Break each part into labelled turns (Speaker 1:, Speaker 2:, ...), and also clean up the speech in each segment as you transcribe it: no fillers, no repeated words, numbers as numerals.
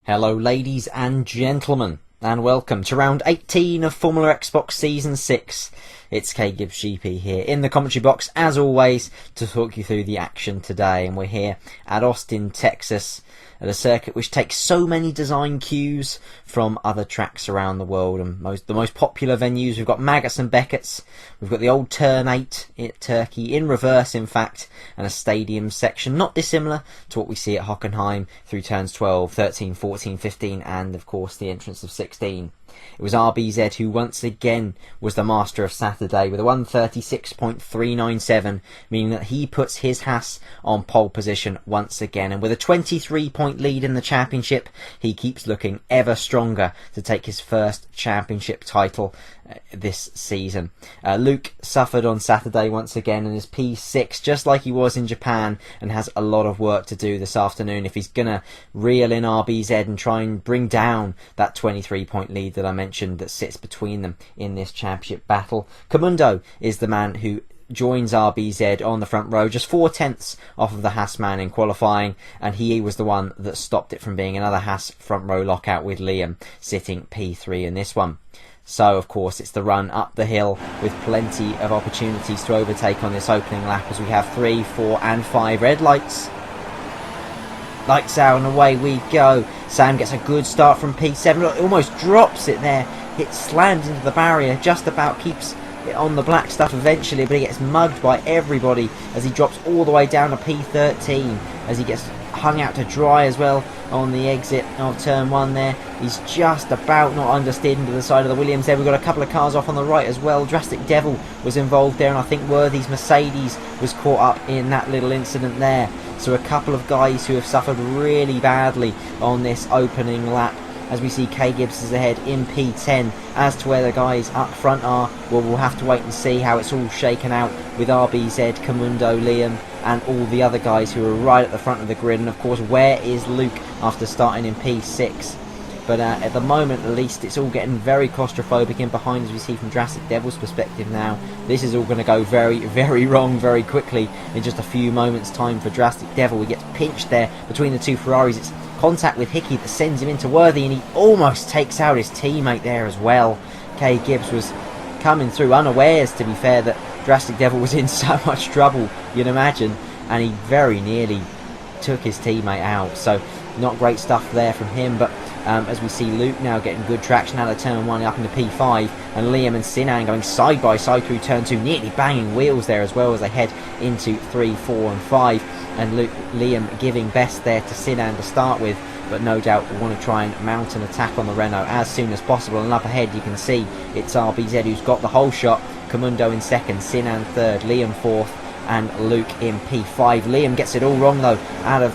Speaker 1: Hello ladies and gentlemen, and welcome to round 18 of FormulaXbox Season 6. It's KGibbsGP here in the commentary box, as always, to talk you through the action today. And we're here at Austin, Texas, at a circuit which takes so many design cues from other tracks around the world. And the most popular venues, we've got Maggots and Beckett's, we've got the old Turn 8 in Turkey, in reverse in fact, and a stadium section, not dissimilar to what we see at Hockenheim through turns 12, 13, 14, 15, and of course the entrance of 16. It was RBZ who once again was the master of Saturday with a 136.397, meaning that he puts his Haas on pole position once again. And with a 23-point lead in the championship, he keeps looking ever stronger to take his first championship title this season. Luke suffered on Saturday once again and is P6, just like he was in Japan, and has a lot of work to do this afternoon if he's going to reel in RBZ and try and bring down that 23-point lead that I mentioned that sits between them in this championship battle. Comundo is the man who joins RBZ on the front row, just 4/10 off of the Haas man in qualifying, and he was the one that stopped it from being another Haas front row lockout, with Liam sitting P3 in this one. So, of course, it's the run up the hill with plenty of opportunities to overtake on this opening lap, as we have 3, 4 and 5 red lights. Lights out and away we go. Sam gets a good start from P7. Look, almost drops it there. It slams into the barrier, just about keeps it on the black stuff eventually, but he gets mugged by everybody as he drops all the way down to P13, as he gets hung out to dry as well on the exit of turn 1 there. He's just about not understeered into the side of the Williams there. We've got a couple of cars off on the right as well. Drastic Devil was involved there, and I think Worthy's Mercedes was caught up in that little incident there. So a couple of guys who have suffered really badly on this opening lap, as we see K-Gibbs is ahead in P10. As to where the guys up front are, well, we'll have to wait and see how it's all shaken out with RBZ, Comundo, Liam and all the other guys who are right at the front of the grid. And of course, where is Luke after starting in P6? But at the moment, at least, it's all getting very claustrophobic in behind, as we see from Drastic Devil's perspective now. This is all going to go very, very wrong very quickly in just a few moments' time for Drastic Devil. He gets pinched there between the two Ferraris. It's contact with Hickey that sends him into Worthy, and he almost takes out his teammate there as well. K-Gibbs was coming through unawares, to be fair, that Drastic Devil was in so much trouble, you'd imagine, and he very nearly took his teammate out. So not great stuff there from him. But as we see Luke now getting good traction out of turn 1 up into P5, and Liam and Sinan going side by side through turn 2, nearly banging wheels there as well as they head into 3, 4 and 5, and Liam giving best there to Sinan to start with, but no doubt will want to try and mount an attack on the Renault as soon as possible. And up ahead you can see it's RBZ who's got the whole shot. Comundo in second, Sinan third, Liam fourth and Luke in P5. Liam gets it all wrong though out of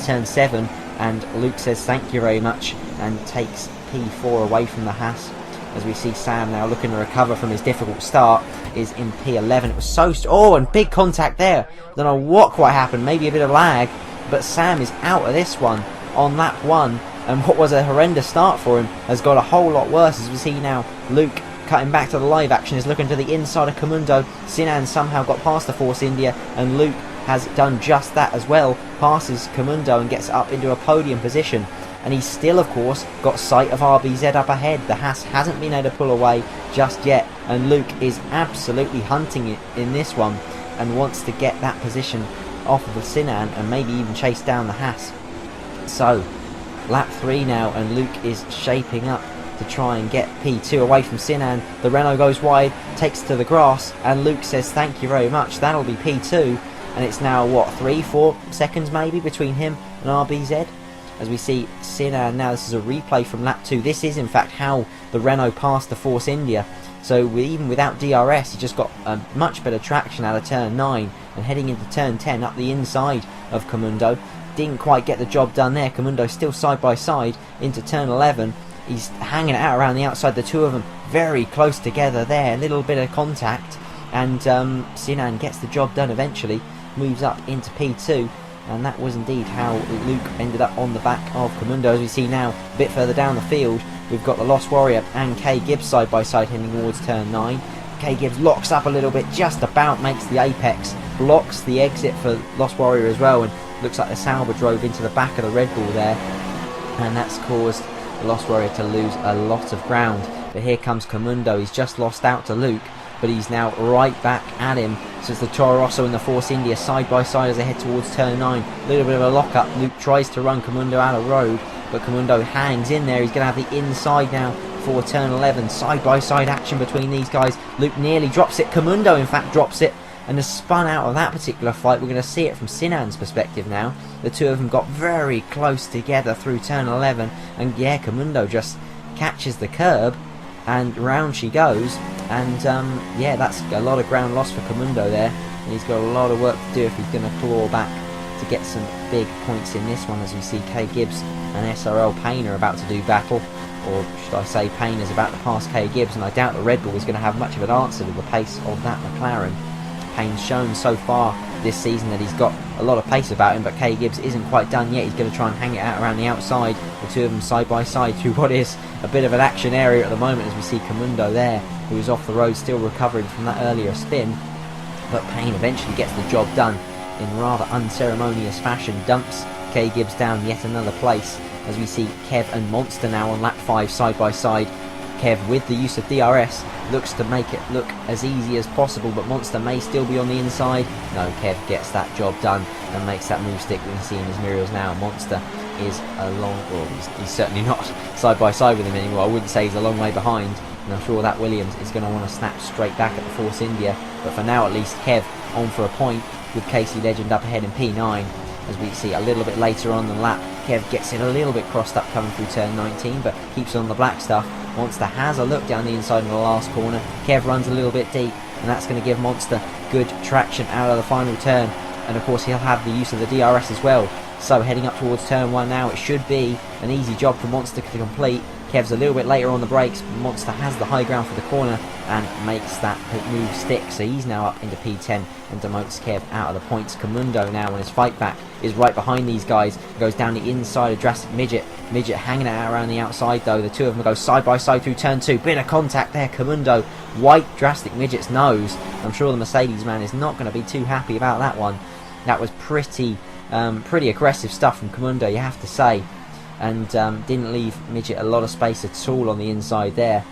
Speaker 1: turn 7, and Luke says thank you very much and takes P4 away from the Haas. As we see Sam now looking to recover from his difficult start, is in P11. It was so and big contact there. Don't know what quite happened, maybe a bit of lag, but Sam is out of this one on lap 1, and what was a horrendous start for him has got a whole lot worse, as we see now Luke cutting back to the live action, is looking to the inside of Comundo. Sinan somehow got past the Force India, and Luke has done just that as well, passes Comundo and gets up into a podium position. And he's still, of course, got sight of RBZ up ahead. The Haas hasn't been able to pull away just yet, and Luke is absolutely hunting it in this one and wants to get that position off of the Sinan and maybe even chase down the Haas. So lap 3 now, and Luke is shaping up to try and get P2 away from Sinan. The Renault goes wide, takes to the grass, and Luke says thank you very much. That'll be P2, and it's now what, 3, 4 seconds maybe between him and RBZ. As we see Sinan now, this is a replay from lap 2. This is in fact how the Renault passed the Force India. So even without DRS, he just got a much better traction out of turn 9 and heading into turn 10 up the inside of Comundo. Didn't quite get the job done there. Comundo still side by side into turn 11. He's hanging it out around the outside, the two of them very close together there. A little bit of contact, and Sinan gets the job done eventually, moves up into P2. And that was indeed how Luke ended up on the back of Comundo. As we see now, a bit further down the field, we've got the Lost Warrior and K-Gibbs side by side heading towards turn 9. K-Gibbs locks up a little bit, just about makes the apex, blocks the exit for Lost Warrior as well, and looks like the Sauber drove into the back of the Red Bull there. and that's caused the Lost Warrior to lose a lot of ground. But here comes Comundo. He's just lost out to Luke, but he's now right back at him. So it's the Toro Rosso and the Force India side by side as they head towards turn 9. A little bit of a lock-up. Luke tries to run Comundo out of road, but Comundo hangs in there. He's going to have the inside now for turn 11. Side by side action between these guys. Luke nearly drops it. Comundo in fact drops it and has spun out of that particular fight. We're going to see it from Sinan's perspective now. The two of them got very close together through turn 11, and yeah, Comundo just catches the curb and round she goes. And yeah, that's a lot of ground lost for Comundo there, and he's got a lot of work to do if he's going to claw back to get some big points in this one, as we see KGibbs and SRL-Payne are about to do battle, or should I say Payne is about to pass KGibbs, and I doubt that Red Bull is going to have much of an answer to the pace of that McLaren. Payne's shown so far this season that he's got a lot of pace about him, but KGibbs isn't quite done yet. He's going to try and hang it out around the outside, the two of them side by side through what is a bit of an action area at the moment, as we see Comundo there, who is off the road still recovering from that earlier spin. But Payne eventually gets the job done in rather unceremonious fashion, dumps KGibbs down yet another place, as we see Kev and MonstA now on lap 5 side by side. Kev, with the use of DRS, looks to make it look as easy as possible, but MonstA may still be on the inside. No, Kev gets that job done and makes that move stick. We can see in his mirrors now MonstA is a long, well, he's certainly not side by side with him anymore. I wouldn't say he's a long way behind, and I'm sure that Williams is going to want to snap straight back at the Force India. But for now at least, Kev on for a point with Casey Legend up ahead in P9. As we see a little bit later on the lap, Kev gets it a little bit crossed up coming through turn 19, but keeps on the black stuff. MonstA has a look down the inside of the last corner. Kev runs a little bit deep, and that's going to give MonstA good traction out of the final turn. And of course he'll have the use of the DRS as well. So heading up towards turn 1 now, it should be an easy job for MonstA to complete. Kev's a little bit later on the brakes, but MonstA has the high ground for the corner and makes that move stick. So he's now up into P10 and demotes Kev out of the points. Comundo now on his fight back is right behind these guys, goes down the inside of Drastic Midget. Midget hanging out around the outside though. The two of them go side by side through turn 2. Bit of contact there. Comundo white Drastic Midget's nose. I'm sure the Mercedes man is not going to be too happy about that one. That was pretty aggressive stuff from Comundo, you have to say. And didn't leave Midget a lot of space at all on the inside there.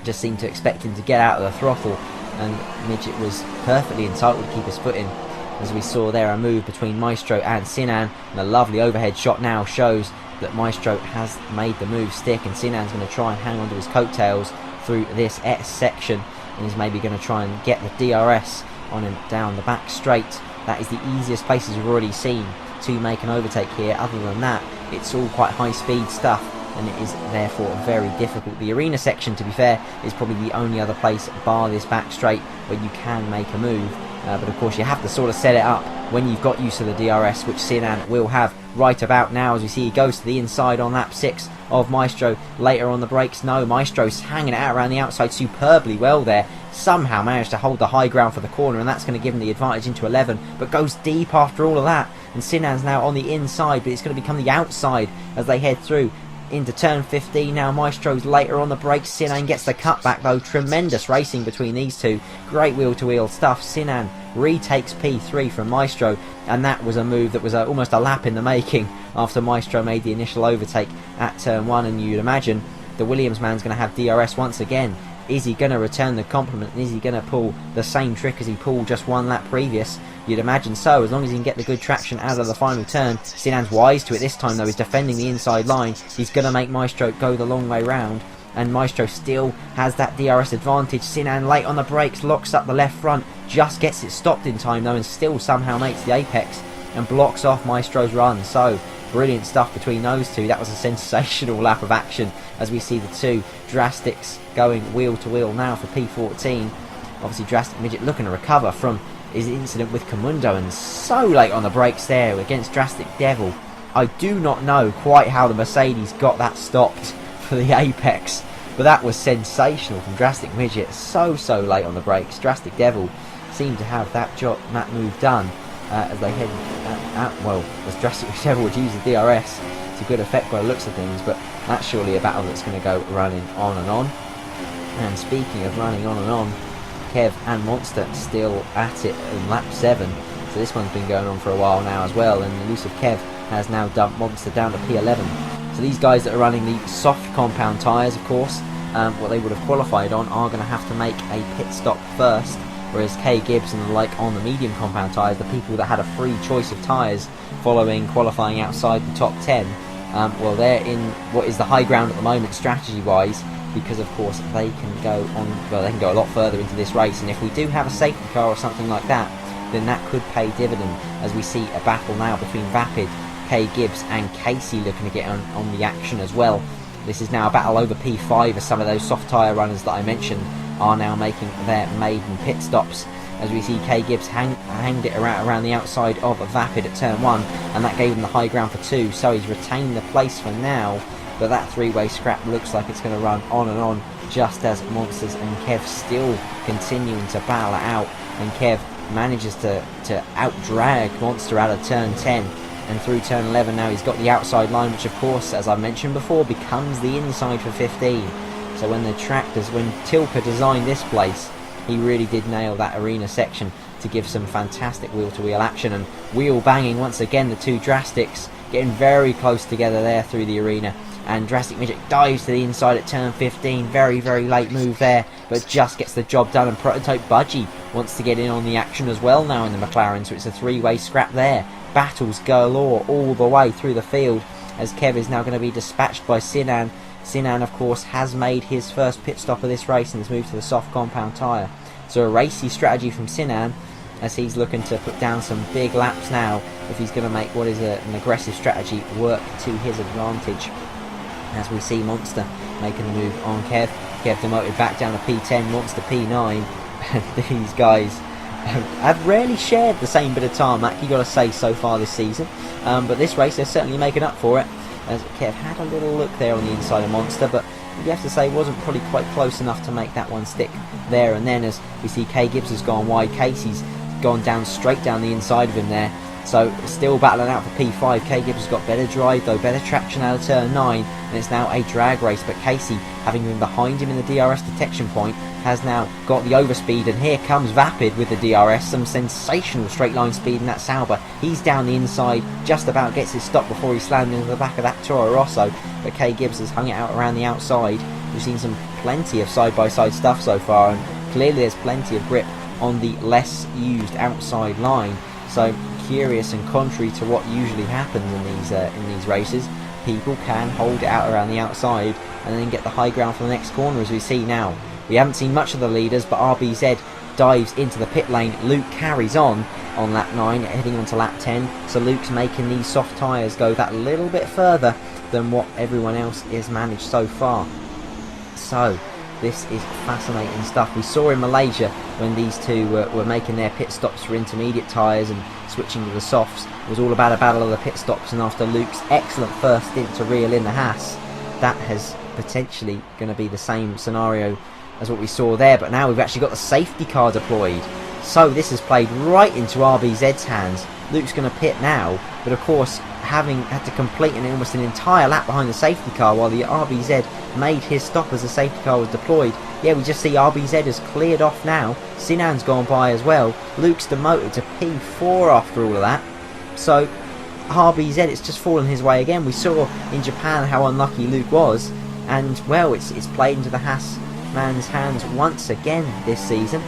Speaker 1: Just seemed to expect him to get out of the throttle, and Midget was perfectly entitled to keep his foot in. As we saw there, a move between Maestro and Sinan, and a lovely overhead shot now shows that Maestro has made the move stick, and Sinan's going to try and hang onto his coattails through this S section, and he's maybe going to try and get the DRS on him down the back straight. That is the easiest places we've already seen to make an overtake here. Other than that, it's all quite high speed stuff, and it is therefore very difficult. The arena section, to be fair, is probably the only other place bar this back straight where you can make a move, but of course you have to sort of set it up when you've got use of the DRS, which Sinan will have right about now. As we see, he goes to the inside on lap 6 of Maestro. Later on the brakes, no, Maestro's hanging it out around the outside superbly well there. Somehow managed to hold the high ground for the corner, and that's going to give him the advantage into 11, but goes deep after all of that. And Sinan's now on the inside, but it's going to become the outside as they head through into turn 15 now. Maestro's later on the brakes. Sinan gets the cutback though. Tremendous racing between these two. Great wheel-to-wheel stuff. Sinan retakes P3 from Maestro, and that was a move that was almost a lap in the making after Maestro made the initial overtake at turn 1, and you'd imagine the Williams man's going to have DRS once again. Is he going to return the compliment, and is he going to pull the same trick as he pulled just one lap previous? You'd imagine so, as long as he can get the good traction out of the final turn. Sinan's wise to it this time though, he's defending the inside line. He's going to make Maestro go the long way round, and Maestro still has that DRS advantage. Sinan late on the brakes, locks up the left front, just gets it stopped in time though, and still somehow makes the apex and blocks off Maestro's run. So brilliant stuff between those two. That was a sensational lap of action, as we see the two Drastics going wheel to wheel now for P14. Obviously Drastic Midget looking to recover from his incident with Comundo, and so late on the brakes there against Drastic Devil. I do not know quite how the Mercedes got that stopped for the apex, but that was sensational from Drastic Midget. So late on the brakes. Drastic Devil seemed to have that move done as they head out. Well, as Drastic Devil would use the DRS to good effect by the looks of things, but that's surely a battle that's going to go running on and on. And speaking of running on and on, Kev and MonstA still at it in lap 7, so this one's been going on for a while now as well, and ElusiveKev has now dumped MonstA down to P11. So these guys that are running the soft compound tyres, of course, what they would have qualified on, are going to have to make a pit stop first, whereas KGibbs and the like on the medium compound tyres, the people that had a free choice of tyres following qualifying outside the top 10, well, they're in what is the high ground at the moment strategy-wise, because of course they can go on, well, they can go a lot further into this race, and if we do have a safety car or something like that, then that could pay dividend, as we see a battle now between Vapid, KGibbs and Casey looking to get on the action as well. This is now a battle over P5, as some of those soft tyre runners that I mentioned are now making their maiden pit stops, as we see KGibbs hanged it around the outside of Vapid at turn 1, and that gave him the high ground for 2, so he's retained the place for now. But that three-way scrap looks like it's going to run on and on, just as Monsters and Kev still continuing to battle it out, and Kev manages to out-drag Monster out of turn 10 and through turn 11. Now he's got the outside line, which of course, as I mentioned before, becomes the inside for 15. So when when Tilka designed this place, he really did nail that arena section to give some fantastic wheel-to-wheel action, and wheel banging once again, the two Drastics getting very close together there through the arena. And Drastic Midget dives to the inside at turn 15, very late move there, but just gets the job done, and prototypbudgie wants to get in on the action as well now in the McLaren, so it's a three-way scrap there. Battles galore all the way through the field, as Kev is now going to be dispatched by Sinan. Sinan, of course, has made his first pit stop of this race and has moved to the soft compound tyre. So a racy strategy from Sinan, as he's looking to put down some big laps now, if he's going to make what is an aggressive strategy work to his advantage. As we see Monster making the move on Kev. Kev demoted back down to P10, Monster P9. These guys have rarely shared the same bit of tarmac, you got to say, so far this season. But this race they're certainly making up for it, as Kev had a little look there on the inside of Monster, but you have to say wasn't probably quite close enough to make that one stick there and then, as we see KGibbs has gone wide. Casey's gone down straight down the inside of him there. So still battling out for P5. KGibbs has got better drive though, better traction out of turn 9, and it's now a drag race. But Casey, having been behind him in the DRS detection point, has now got the overspeed, and here comes Vapid with the DRS. Some sensational straight line speed in that Sauber. He's down the inside, just about gets his stop before he's slammed into the back of that Toro Rosso. But KGibbs has hung it out around the outside. We've seen plenty of side-by-side stuff so far, and clearly there's plenty of grip on the less used outside line. So curious, and contrary to what usually happens in these races, people can hold it out around the outside and then get the high ground for the next corner, as we see now. We haven't seen much of the leaders, but RBZ dives into the pit lane. Luke carries on lap 9, heading on to lap 10. So Luke's making these soft tyres go that little bit further than what everyone else has managed so far. So this is fascinating stuff. We saw in Malaysia when these two were making their pit stops for intermediate tyres and switching to the softs. It was all about a battle of the pit stops, and after Luke's excellent first stint to reel in the Haas, that has potentially going to be the same scenario as what we saw there. But now we've actually got the safety car deployed, so this has played right into RBZ's hands. Luke's going to pit now, but of course having had to complete almost an entire lap behind the safety car while the RBZ made his stop as the safety car was deployed. Yeah, we just see RBZ has cleared off now. Sinan's gone by as well. Luke's demoted to P4 after all of that. So RBZ, it's just fallen his way again. We saw in Japan how unlucky Luke was, and well, it's played into the Haas man's hands once again this season.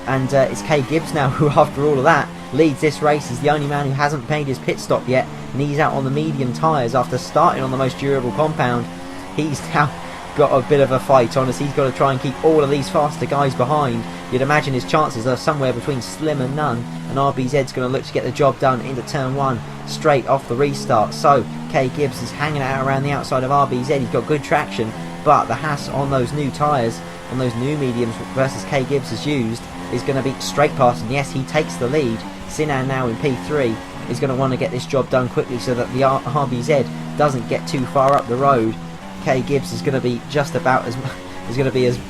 Speaker 1: And it's KGibbs now who, after all of that, leads this race. He's the only man who hasn't made his pit stop yet, and he's out on the medium tyres after starting on the most durable compound. He's now got a bit of a fight on, as he's got to try and keep all of these faster guys behind. You'd imagine his chances are somewhere between slim and none, and RBZ's going to look to get the job done into turn 1 straight off the restart. So KGibbs is hanging out around the outside of RBZ. He's got good traction, but the Haas on those new tyres, on those new mediums versus KGibbs has used, is going to be straight past, and yes, he takes the lead. Sinan now in P3 is going to want to get this job done quickly so that the RBZ doesn't get too far up the road. KGibbs is going to be just about as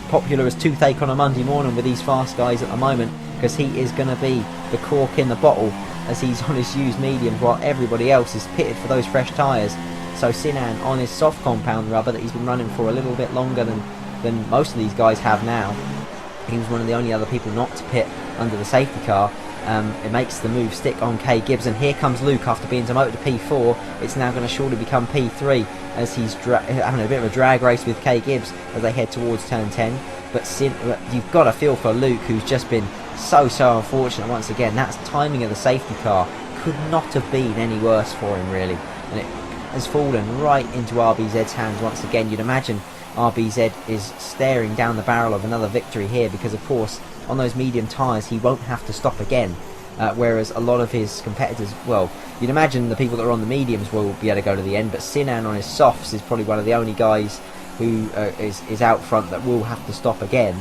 Speaker 1: popular as toothache on a Monday morning with these fast guys at the moment, because he is going to be the cork in the bottle as he's on his used mediums while everybody else is pitted for those fresh tyres. So Sinan on his soft compound rubber that he's been running for a little bit longer than most of these guys have now. He was one of the only other people not to pit under the safety car. It makes the move stick on KGibbs, and here comes Luke after being demoted to P4. It's now going to surely become P3. as he's having a bit of a drag race with K Gibbs as they head towards turn 10. But you've got to feel for Luke, who's just been so unfortunate once again. That timing of the safety car could not have been any worse for him, really. And it has fallen right into RBZ's hands once again. You'd imagine RBZ is staring down the barrel of another victory here, because of course on those medium tyres he won't have to stop again. Whereas a lot of his competitors, well, you'd imagine the people that are on the mediums will be able to go to the end, but Sinan on his softs is probably one of the only guys who is out front that will have to stop again.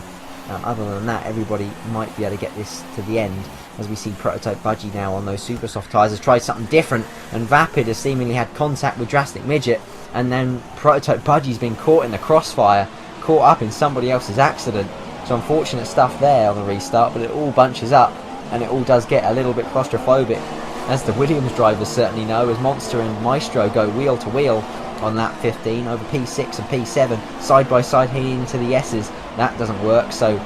Speaker 1: Other than that, everybody might be able to get this to the end, as we see prototypbudgie now on those super soft tyres has tried something different, and Vapid has seemingly had contact with Drastic Midget, and then prototypbudgie's been caught in the crossfire, caught up in somebody else's accident. So unfortunate stuff there on the restart, but it all bunches up, and it all does get a little bit claustrophobic, as the Williams drivers certainly know, as Monster and Maestro go wheel to wheel on lap 15 over P6 and P7, side by side heading into the S's. That doesn't work, so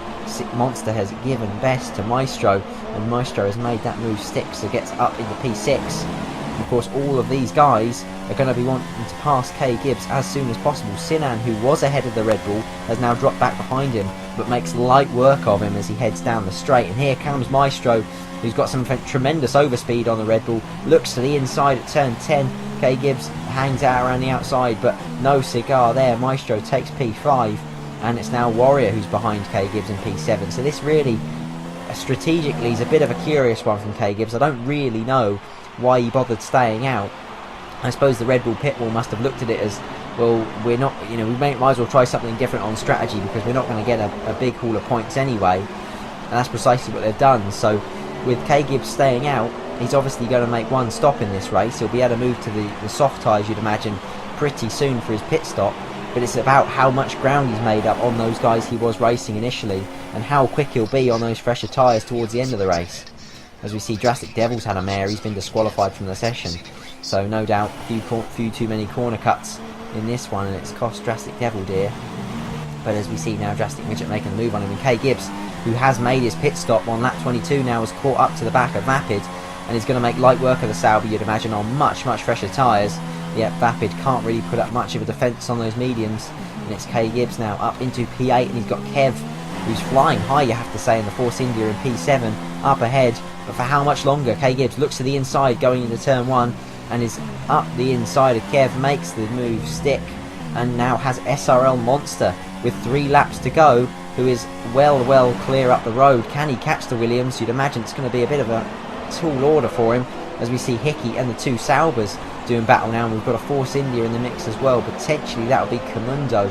Speaker 1: Monster has given best to Maestro, and Maestro has made that move stick, so gets up into P6. And of course all of these guys are going to be wanting to pass K Gibbs as soon as possible. Sinan, who was ahead of the Red Bull, has now dropped back behind him, but makes light work of him as he heads down the straight. And here comes Maestro, who's got some tremendous overspeed on the Red Bull, looks to the inside at turn 10. K Gibbs hangs out around the outside, but no cigar there. Maestro takes P5, and it's now Warrior who's behind K Gibbs in P7. So this really, strategically, is a bit of a curious one from K Gibbs. I don't really know why he bothered staying out. I suppose the Red Bull pit wall must have looked at it as, well, we're not, we might as well try something different on strategy, because we're not going to get a big haul of points anyway. And that's precisely what they've done. So with K Gibbs staying out, he's obviously going to make one stop in this race. He'll be able to move to the soft tyres, you'd imagine, pretty soon for his pit stop. But it's about how much ground he's made up on those guys he was racing initially, and how quick he'll be on those fresher tyres towards the end of the race. As we see, Drastic Devil's had a mare. He's been disqualified from the session, so no doubt few too many corner cuts in this one, and it's cost Drastic Devil dear. But as we see now, Drastic Midget making a move on him, and K Gibbs, who has made his pit stop on lap 22 now, has caught up to the back of Vapid, and is going to make light work of the Sauber, you'd imagine, on much fresher tyres. Yet Vapid can't really put up much of a defence on those mediums, and it's K Gibbs now up into P8, and he's got Kev, who's flying high, you have to say, in the Force India in P7, up ahead. But for how much longer? K Gibbs looks to the inside going into turn 1, and is up the inside of Kev, makes the move stick, and now has SRLMonstA with 3 laps to go, who is well clear up the road. Can he catch the Williams? You'd imagine it's going to be a bit of a tall order for him, as we see Hickey and the 2 Saubers doing battle now, and we've got a Force India in the mix as well. Potentially that'll be Comundo,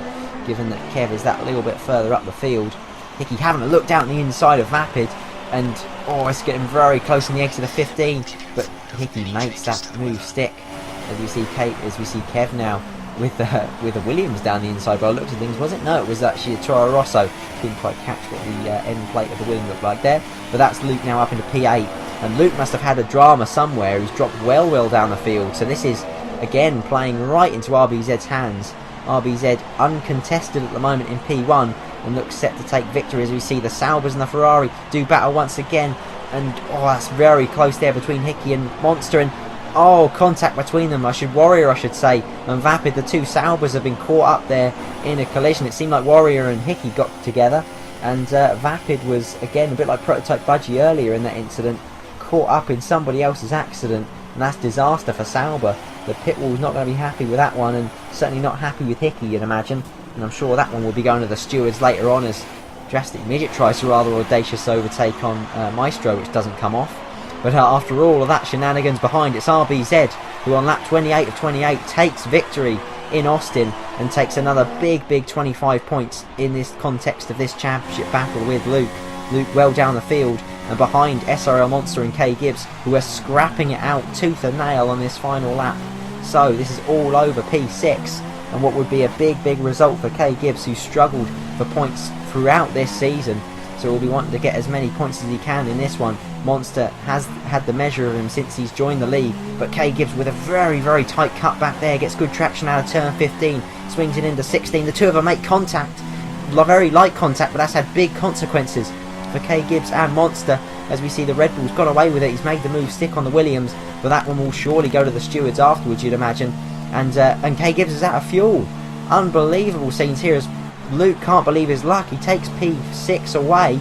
Speaker 1: given that Kev is that little bit further up the field. Hickey having a look down the inside of Vapid, and it's getting very close on the exit of 15, but Hickey makes that move stick, as we see Kev now with the Williams down the inside. By the looks of things, was it? No, it was actually a Toro Rosso. Didn't quite catch what the end plate of the Williams looked like there, but that's Luke now up into P8, and Luke must have had a drama somewhere. He's dropped well down the field, so this is again playing right into RBZ's hands. RBZ uncontested at the moment in P1, and looks set to take victory, as we see the Saubers and the Ferrari do battle once again, and that's very close there between Hickey and Monster, and contact between them, Warrior I should say, and Vapid. The 2 Saubers have been caught up there in a collision. It seemed like Warrior and Hickey got together, and Vapid was again a bit like prototypbudgie earlier in that incident, caught up in somebody else's accident, and that's disaster for Sauber. The pit wall's not going to be happy with that one, and certainly not happy with Hickey, you'd imagine. And I'm sure that one will be going to the stewards later on, as Drastic Midget tries a rather audacious overtake on Maestro, which doesn't come off. But after all of that shenanigans behind, it's RBZ who on lap 28 of 28 takes victory in Austin, and takes another big 25 points in this context of this championship battle with Luke. Luke well down the field, and behind SRLMonstA and K Gibbs, who are scrapping it out tooth and nail on this final lap. So this is all over P6, and what would be a big result for K Gibbs, who struggled for points throughout this season. So he'll be wanting to get as many points as he can in this one. Monster has had the measure of him since he's joined the league, but K Gibbs with a very tight cut back there, gets good traction out of turn 15, swings it into 16. The 2 of them make contact, very light contact, but that's had big consequences for K Gibbs and Monster, as we see the Red Bull's got away with it. He's made the move stick on the Williams, but that one will surely go to the stewards afterwards, you'd imagine. and KGibbs is out of fuel. Unbelievable scenes here as Luke can't believe his luck. He takes P6 away,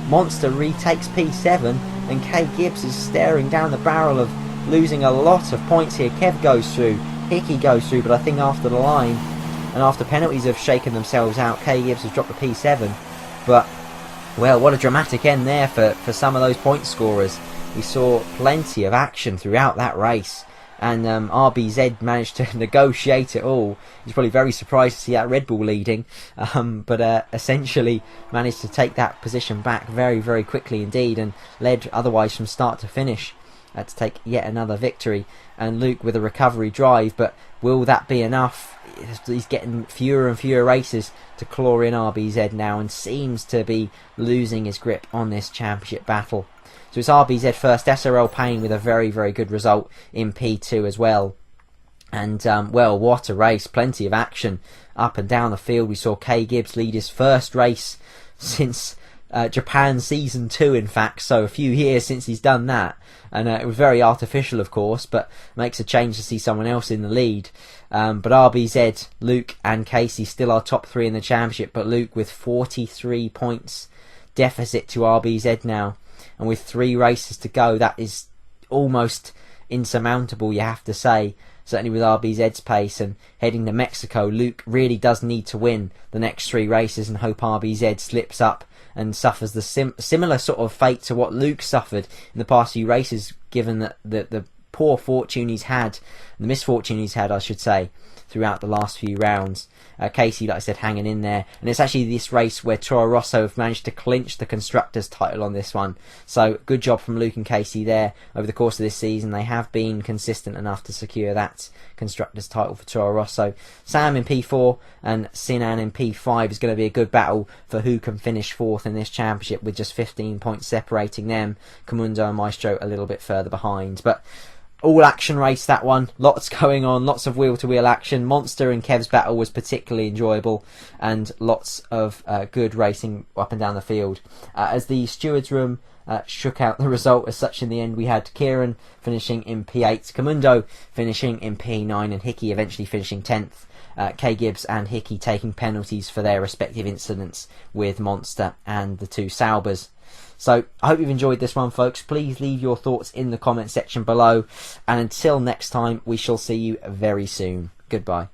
Speaker 1: Monster retakes P7, and KGibbs is staring down the barrel of losing a lot of points here. Kev goes through, Hickey goes through, but I think after the line and after penalties have shaken themselves out, KGibbs has dropped the P7. But, well, what a dramatic end there for some of those point scorers. We saw plenty of action throughout that race, and RBZ managed to negotiate it all. He's probably very surprised to see that Red Bull leading, but essentially managed to take that position back very, very quickly indeed, and led otherwise from start to finish to take yet another victory. And Luke with a recovery drive, but will that be enough? He's getting fewer and fewer races to claw in RBZ now, and seems to be losing his grip on this championship battle. So it's RBZ first, SRL Payne with a very, very good result in P2 as well. And, well, what a race. Plenty of action up and down the field. We saw KGibbs lead his first race since Japan Season 2, in fact. So a few years since he's done that. And it was very artificial, of course, but makes a change to see someone else in the lead. But RBZ, Luke and Casey still are top three in the championship. But Luke with 43 points deficit to RBZ now. And with 3 races to go, that is almost insurmountable, you have to say. Certainly with RBZ's pace, and heading to Mexico, Luke really does need to win the next 3 races and hope RBZ slips up and suffers the similar sort of fate to what Luke suffered in the past few races, given that the poor fortune he's had, the misfortune he's had, I should say, throughout the last few rounds. Casey, like I said, hanging in there. And it's actually this race where Toro Rosso have managed to clinch the Constructors title on this one. So good job from Luke and Casey there over the course of this season. They have been consistent enough to secure that Constructors title for Toro Rosso. Sam in P4 and Sinan in P5 is going to be a good battle for who can finish 4th in this championship, with just 15 points separating them. Comundo and Maestro a little bit further behind. But all action race, that one. Lots going on, lots of wheel-to-wheel action. Monster and Kev's battle was particularly enjoyable, and lots of good racing up and down the field. As the stewards room shook out the result as such in the end, we had Kieran finishing in P8, Comundo finishing in P9, and Hickey eventually finishing 10th. KGibbs and Hickey taking penalties for their respective incidents with Monster and the 2 Saubers. So I hope you've enjoyed this one, folks. Please leave your thoughts in the comment section below. And until next time, we shall see you very soon. Goodbye.